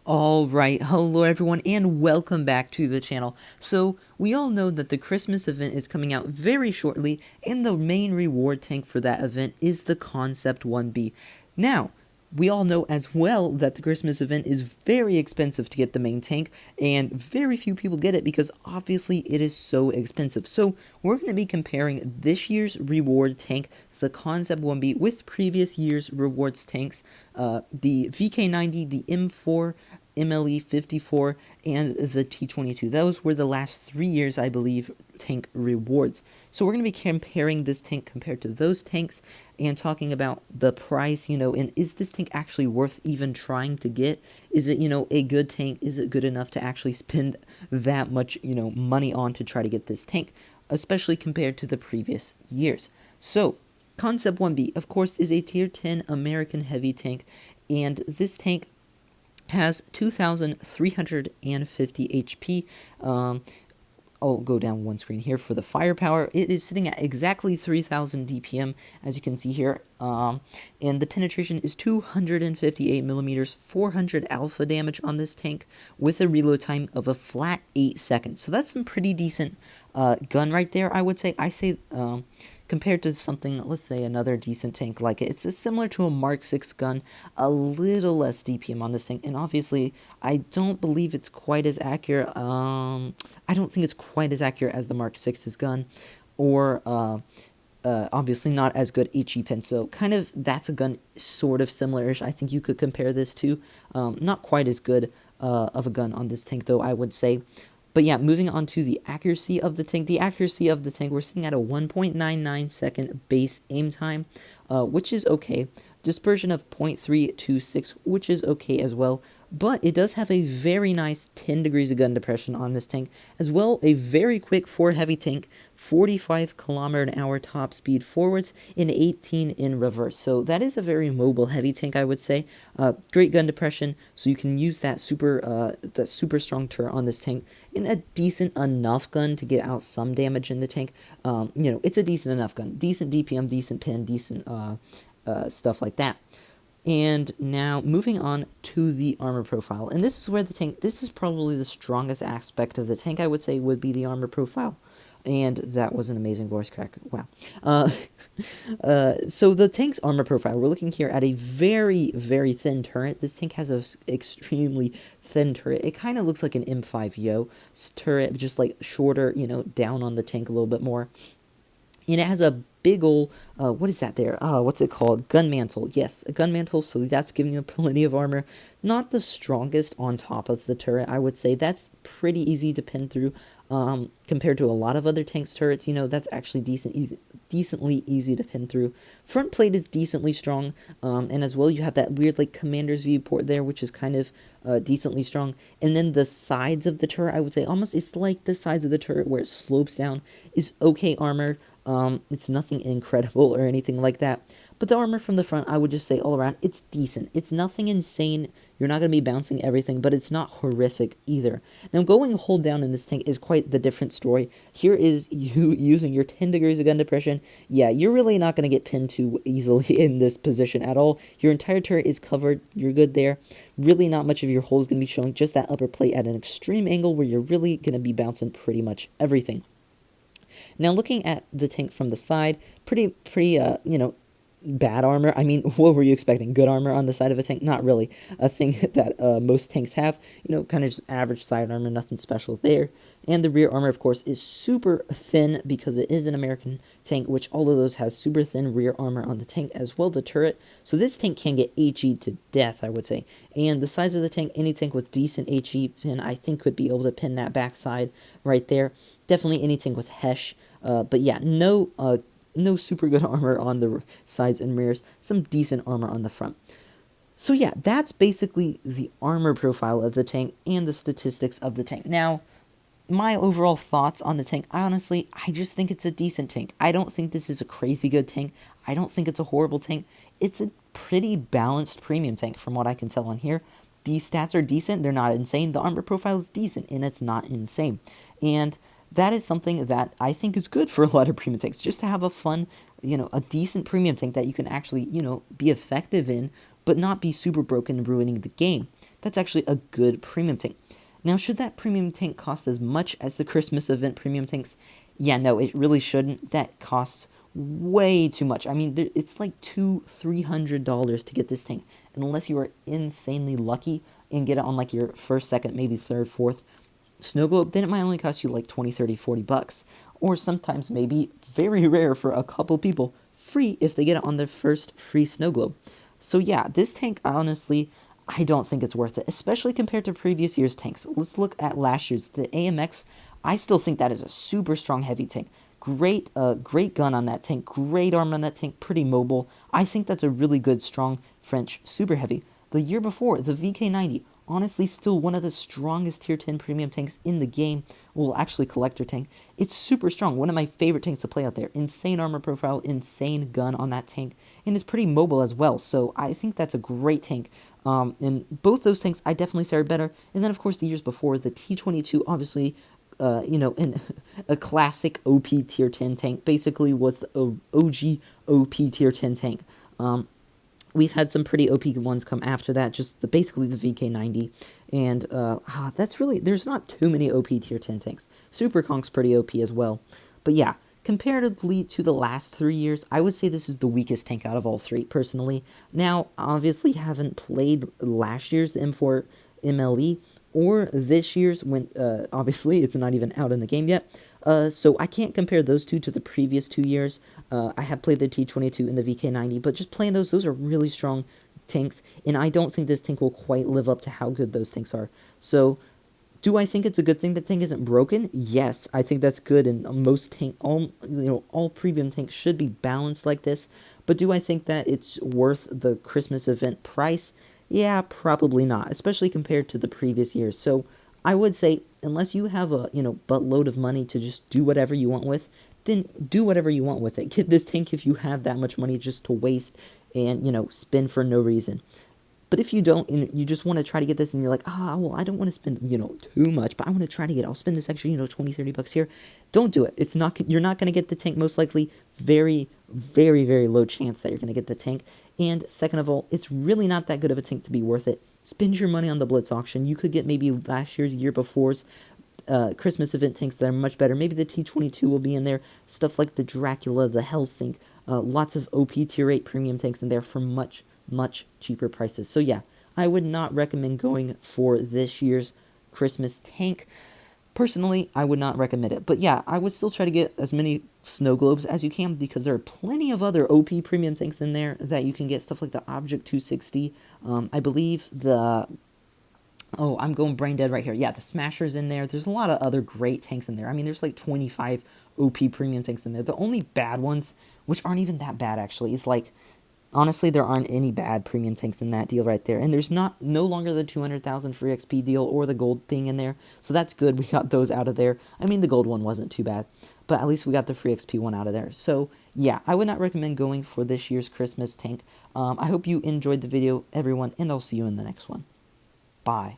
Alright, hello everyone and welcome back to the channel. So, we all know that the Christmas event is coming out very shortly, and the main reward tank for that event is the Concept 1B. Now, we all know as well that the Christmas event is very expensive to get the main tank, and very few people get it because obviously it is so expensive. So, we're going to be comparing this year's reward tank, the Concept 1B, with previous year's rewards tanks, the VK90, the M4, MLE 54, and the T22. Those were the last 3 years, I believe, tank rewards. So we're going to be comparing this tank compared to those tanks and talking about the price, and is this tank actually worth even trying to get? Is it, a good tank? Is it good enough to actually spend that much, money on to try to get this tank, especially compared to the previous years? So, Concept 1B, of course, is a Tier 10 American heavy tank, and this tank has 2,350 HP. I'll go down one screen here for the firepower. It is sitting at exactly 3,000 DPM, as you can see here. And the penetration is 258 millimeters, 400 alpha damage on this tank, with a reload time of a flat 8 seconds. So that's some pretty decent gun right there, I would say. Compared to something, let's say another decent tank like it. It's similar to a Mark 6 gun, a little less DPM on this thing, and obviously I don't believe it's quite as accurate. I don't think it's quite as accurate as the Mark 6's gun, or obviously not as good HE pin, so kind of that's a gun sort of similar-ish. I think you could compare this to. Not quite as good of a gun on this tank though, I would say. But yeah, moving on to the accuracy of the tank. The accuracy of the tank, we're sitting at a 1.99 second base aim time, which is okay. Dispersion of 0.326, which is okay as well. But it does have a very nice 10 degrees of gun depression on this tank, as well a very quick for heavy tank, 45 km/h top speed forwards and 18 in reverse. So that is a very mobile heavy tank, I would say. Great gun depression, so you can use that super strong turret on this tank in a decent enough gun to get out some damage in the tank. It's a decent enough gun, decent DPM, decent pin, decent stuff like that. And now moving on to the armor profile, and this is where this is probably the strongest aspect of the tank, I would say, would be the armor profile. And that was an amazing voice crack. Wow. So the tank's armor profile, we're looking here at a very, very thin turret. This tank has an extremely thin turret. It kind of looks like an M5 turret, just like shorter, down on the tank a little bit more. And it has a big ol', what is that there? What's it called? Gun mantle. Yes, a gun mantle, so that's giving you plenty of armor. Not the strongest on top of the turret, I would say. That's pretty easy to pin through, compared to a lot of other tanks' turrets. That's actually decently easy to pin through. Front plate is decently strong, and as well you have that weird, like, commander's viewport there, which is kind of decently strong. And then the sides of the turret, I would say, almost, it's like the sides of the turret where it slopes down, is okay armored. It's nothing incredible or anything like that. But the armor from the front, I would just say all around, it's decent. It's nothing insane. You're not going to be bouncing everything, but it's not horrific either. Now, going hold down in this tank is quite the different story. Here is you using your 10 degrees of gun depression. Yeah, you're really not going to get pinned too easily in this position at all. Your entire turret is covered. You're good there. Really not much of your hull is going to be showing, just that upper plate at an extreme angle where you're really going to be bouncing pretty much everything. Now, looking at the tank from the side, pretty, bad armor. I mean, what were you expecting? Good armor on the side of a tank? Not really a thing that most tanks have. Kind of just average side armor, nothing special there. And the rear armor, of course, is super thin because it is an American tank, which all of those has super thin rear armor on the tank, as well the turret. So this tank can get HE'd to death, I would say. And the size of the tank, any tank with decent HE pin, I think could be able to pin that backside right there. Definitely any tank with Hesh. But yeah, no super good armor on the sides and rears, some decent armor on the front. So yeah, that's basically the armor profile of the tank and the statistics of the tank. Now, my overall thoughts on the tank, I just think it's a decent tank. I don't think this is a crazy good tank. I don't think it's a horrible tank. It's a pretty balanced premium tank from what I can tell on here. These stats are decent, they're not insane. The armor profile is decent, and it's not insane. And that is something that I think is good for a lot of premium tanks, just to have a fun, a decent premium tank that you can actually, be effective in, but not be super broken and ruining the game. that's actually a good premium tank. Now, should that premium tank cost as much as the Christmas event premium tanks? Yeah, no, it really shouldn't. That costs way too much. I mean, it's like $200-300 to get this tank, and unless you are insanely lucky and get it on like your first, second, maybe third, fourth snow globe, then it might only cost you like 20, 30, 40 bucks. Or sometimes, maybe very rare for a couple people, free if they get it on their first free snow globe. So yeah, this tank, honestly, I don't think it's worth it, especially compared to previous year's tanks. Let's look at last year's. The AMX, I still think that is a super strong heavy tank. Great gun on that tank, great armor on that tank, pretty mobile. I think that's a really good, strong French super heavy. The year before, the VK90, honestly still one of the strongest tier 10 premium tanks in the game. Well, actually collector tank. It's super strong, one of my favorite tanks to play out there. Insane armor profile, insane gun on that tank, and it's pretty mobile as well, so I think that's a great tank. And both those tanks I definitely say are better. And then of course the years before, the T22, obviously, in a classic OP tier 10 tank, basically was the OG OP tier 10 tank. We've had some pretty OP ones come after that, just basically the VK90, and that's really, there's not too many OP tier 10 tanks. Super Conk's pretty OP as well. But yeah, comparatively to the last 3 years, I would say this is the weakest tank out of all three, personally. Now, obviously, haven't played last year's the M4 MLE, or this year's, when obviously it's not even out in the game yet. So I can't compare those two to the previous 2 years. I have played the T22 and the VK90, but just playing those are really strong tanks, and I don't think this tank will quite live up to how good those tanks are. So, do I think it's a good thing that tank isn't broken? Yes, I think that's good, and all premium tanks should be balanced like this. But do I think that it's worth the Christmas event price? Yeah, probably not, especially compared to the previous years. So I would say, unless you have a buttload of money to just do whatever you want with, then do whatever you want with it. Get this tank if you have that much money just to waste and spend for no reason. But if you don't, and you just want to try to get this, and you're like, well, I don't want to spend, too much, but I want to try to I'll spend this extra, 20, 30 bucks here. Don't do it. You're not going to get the tank, most likely. Very, very, very low chance that you're going to get the tank. And second of all, it's really not that good of a tank to be worth it. Spend your money on the Blitz auction. You could get maybe last year's, year before's Christmas event tanks that are much better. Maybe the T22 will be in there. Stuff like the Dracula, the Hellsink, lots of OP tier 8 premium tanks in there for much cheaper prices. So yeah, I would not recommend going for this year's Christmas tank. Personally, I would not recommend it. But yeah, I would still try to get as many snow globes as you can, because there are plenty of other OP premium tanks in there that you can get. Stuff like the Object 260. I believe the... Oh, I'm going brain dead right here. Yeah, the Smasher's in there. There's a lot of other great tanks in there. I mean, there's like 25 OP premium tanks in there. The only bad ones, which aren't even that bad actually, is like... Honestly, there aren't any bad premium tanks in that deal right there. And there's no longer the 200,000 free XP deal or the gold thing in there. So that's good. We got those out of there. I mean, the gold one wasn't too bad, but at least we got the free XP one out of there. So yeah, I would not recommend going for this year's Christmas tank. I hope you enjoyed the video, everyone, and I'll see you in the next one. Bye.